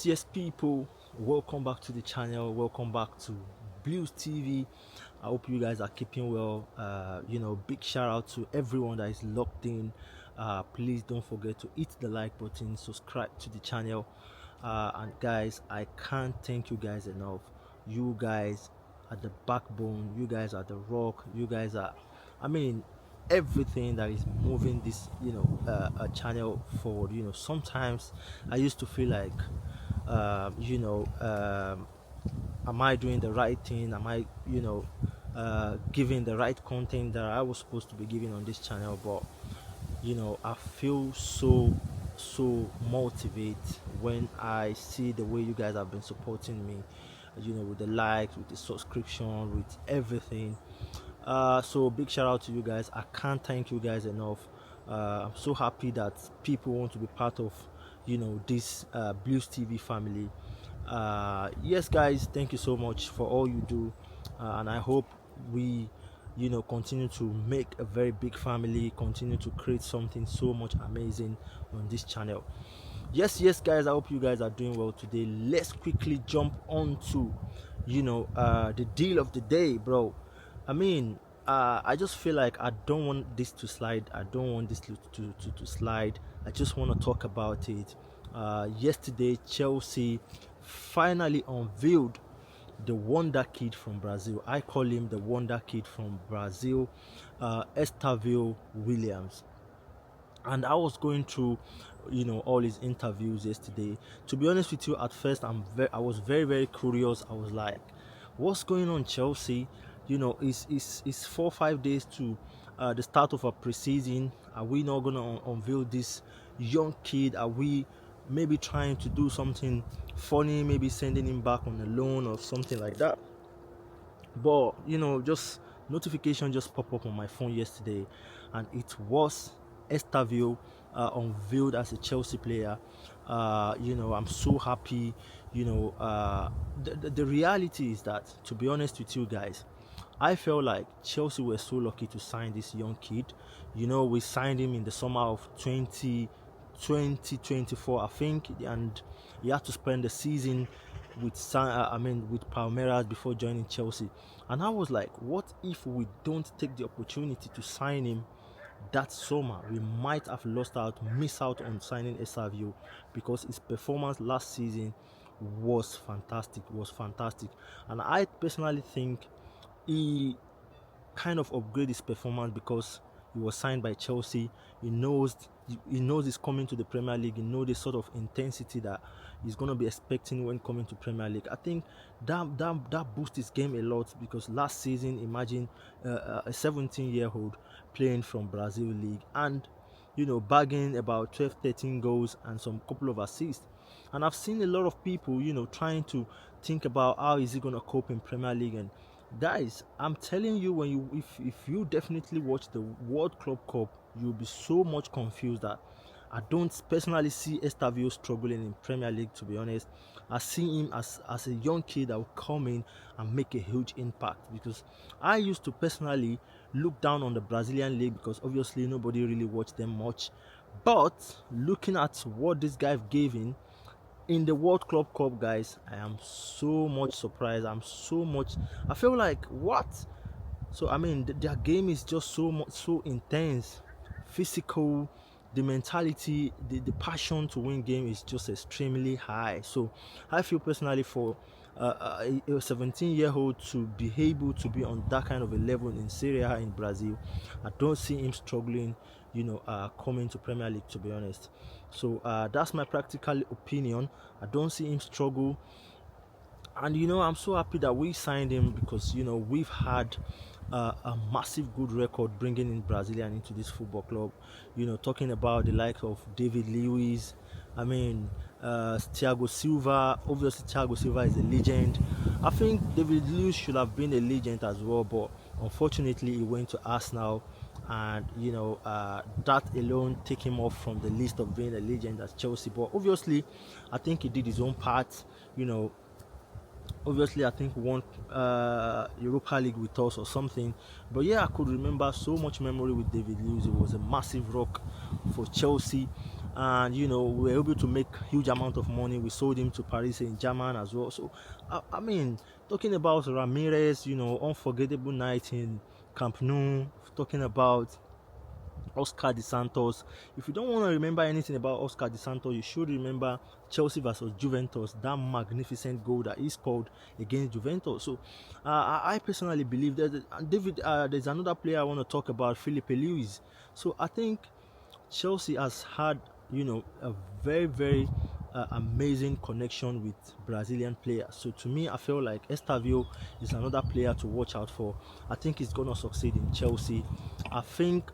Yes, people, welcome back to the channel. Welcome back to Blues TV. I hope you guys are keeping well. Big shout out to everyone that is locked in. Please don't forget to hit the like button, subscribe to the channel, and guys, I can't thank you guys enough. You guys are the backbone. You guys are the rock. You guys are, I mean, everything that is moving this a channel forward. Sometimes I used to feel like um, you know am I doing the right thing? Am I giving the right content that I was supposed to be giving on this channel? But I feel so motivated when I see the way you guys have been supporting me, with the likes, with the subscription, with everything. So big shout out to you guys. I can't thank you guys enough. I'm so happy that people want to be part of this Blues TV family. Yes, guys, thank you so much for all you do, and I hope we continue to make a very big family, continue to create something so much amazing on this channel. Yes, guys, I hope you guys are doing well today. Let's quickly jump on to the deal of the day, bro. I mean, I just feel like I don't want this to slide. I don't want this to slide. I just want to talk about it. Yesterday, Chelsea finally unveiled the wonder kid from Brazil. I call him the wonder kid from Brazil, Estevao Williams. And I was going through all his interviews yesterday. To be honest with you, at first I was very curious. I was like, what's going on, Chelsea? It's 4 or 5 days to the start of a preseason. Are we not gonna unveil this young kid? Are we maybe trying to do something funny, maybe sending him back on a loan or something like that? But just notification just popped up on my phone yesterday, and it was Estevao unveiled as a Chelsea player. I'm so happy. The reality is that, to be honest with you guys, I felt like Chelsea were so lucky to sign this young kid. We signed him in the summer of 2024, I think, and he had to spend the season with Palmeiras before joining Chelsea. And I was like, what if we don't take the opportunity to sign him that summer? We might have miss out on signing Estevao, because his performance last season was fantastic, and I personally think he kind of upgrade his performance because he was signed by Chelsea. He knows he's coming to the Premier League. He knows the sort of intensity that he's going to be expecting when coming to Premier League. I think that boosts his game a lot, because last season, imagine a 17-year-old playing from Brazil League and bagging about 12-13 goals and some couple of assists. And I've seen a lot of people trying to think about how is he going to cope in Premier League. And guys, I'm telling you, if you definitely watch the World Club Cup, you'll be so much confused that I don't personally see Estevao struggling in Premier League. To be honest, I see him as a young kid that will come in and make a huge impact, because I used to personally look down on the Brazilian league because obviously nobody really watched them much. But looking at what this guy gave in the World Club Cup, guys, I am so much surprised. I feel like, what? So I mean, their game is just so intense, physical. The mentality, the passion to win game is just extremely high. So I feel personally, for a 17-year-old to be able to be on that kind of a level in Serie A in Brazil, I don't see him struggling coming to Premier League, to be honest. So that's my practical opinion. I don't see him struggle. And I'm so happy that we signed him, because we've had a massive good record bringing in Brazilian into this football club. Talking about the likes of David Lewis, I mean, Thiago Silva. Obviously, Thiago Silva is a legend. I think David Lewis should have been a legend as well, but unfortunately he went to Arsenal, and that alone take him off from the list of being a legend at Chelsea. But obviously, I think he did his own part. Obviously, I think won Europa League with us or something. But yeah, I could remember so much memory with David Lewis. It was a massive rock for Chelsea. and we were able to make huge amount of money. We sold him to Paris Saint-Germain as well. So I mean, talking about Ramirez, unforgettable night in Camp Nou, talking about Oscar De Santos. If you don't want to remember anything about Oscar De Santos, you should remember Chelsea versus Juventus, that magnificent goal that he scored against Juventus. So I personally believe that there's another player I want to talk about, Felipe Luis. So I think Chelsea has had a very very amazing connection with Brazilian players. So to me, I feel like Estevao is another player to watch out for. I think he's gonna succeed in Chelsea. I think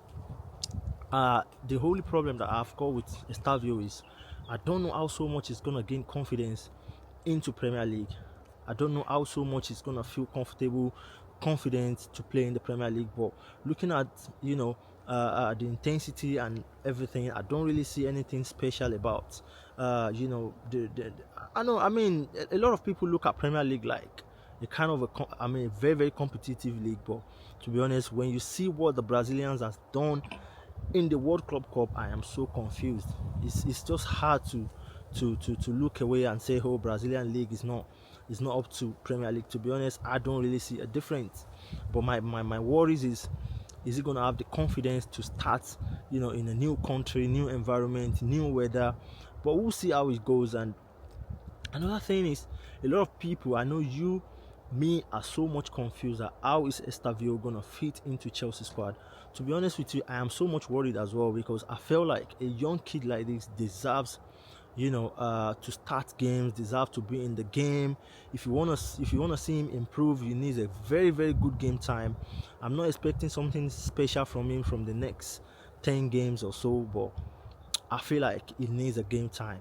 the only problem that I've got with Estevao is I don't know how so much he's gonna gain confidence into Premier League. I don't know how so much he's gonna feel confident to play in the Premier League. But looking at the intensity and everything, I don't really see anything special about I know. I mean, a lot of people look at Premier League like a kind of a very very competitive league. But to be honest, when you see what the Brazilians has done in the World Club Cup, I am so confused. It's just hard to look away and say, oh, Brazilian league is not up to Premier League. To be honest, I don't really see a difference. But my worries is he going to have the confidence to start in a new country, new environment, new weather? But we'll see how it goes. And another thing is, a lot of people, I know me, are so much confused at how is Estevao gonna fit into Chelsea squad. To be honest with you, I am so much worried as well, because I feel like a young kid like this deserves to start games, deserve to be in the game. If you wanna see him improve, he needs a very very good game time. I'm not expecting something special from him from the next 10 games or so, but I feel like he needs a game time.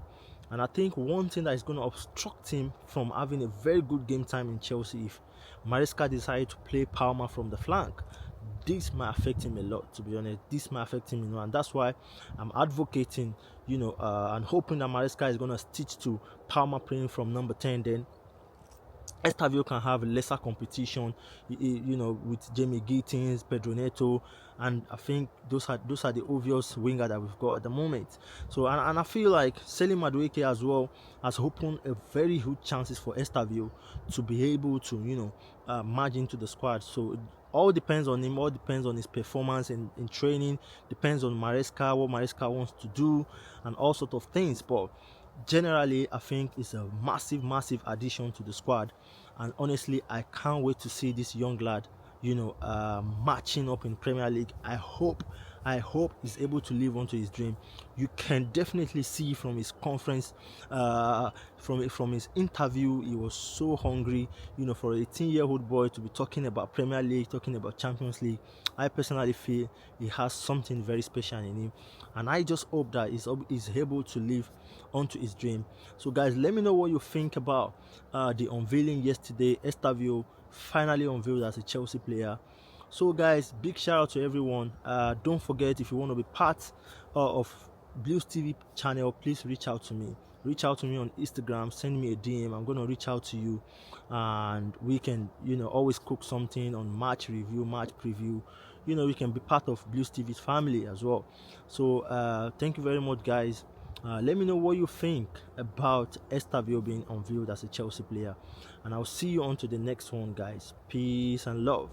And I think one thing that is going to obstruct him from having a very good game time in Chelsea, if Maresca decided to play Palmer from the flank, this might affect him a lot. To be honest, this might affect him, and that's why I'm advocating, and hoping that Maresca is going to stitch to Palmer playing from number 10. Then Estevao can have lesser competition, with Jamie Gittins, Pedro Neto, and I think those are the obvious winger that we've got at the moment. So and I feel like selling Madueke as well has opened a very huge chances for Estevao to be able to merge into the squad. So it all depends on him, all depends on his performance in training, depends on Maresca, what Maresca wants to do, and all sort of things. But generally, I think it's a massive addition to the squad, and honestly, I can't wait to see this young lad matching up in Premier League. I hope he's able to live on to his dream. You can definitely see from his conference, from his interview, he was so hungry. For a 18-year-old boy to be talking about Premier League, talking about Champions League, I personally feel he has something very special in him, and I just hope that he's able to live onto his dream. So guys, let me know what you think about the unveiling yesterday. Estevao finally unveiled as a Chelsea player. So guys, big shout out to everyone. Don't forget, if you want to be part of Blues TV channel, please reach out to me on Instagram, send me a DM. I'm gonna reach out to you, and we can always cook something on match review, match preview. We can be part of Blues TV's family as well. So thank you very much guys. Let me know what you think about Estevao being unveiled as a Chelsea player, and I'll see you on to the next one guys. Peace and love.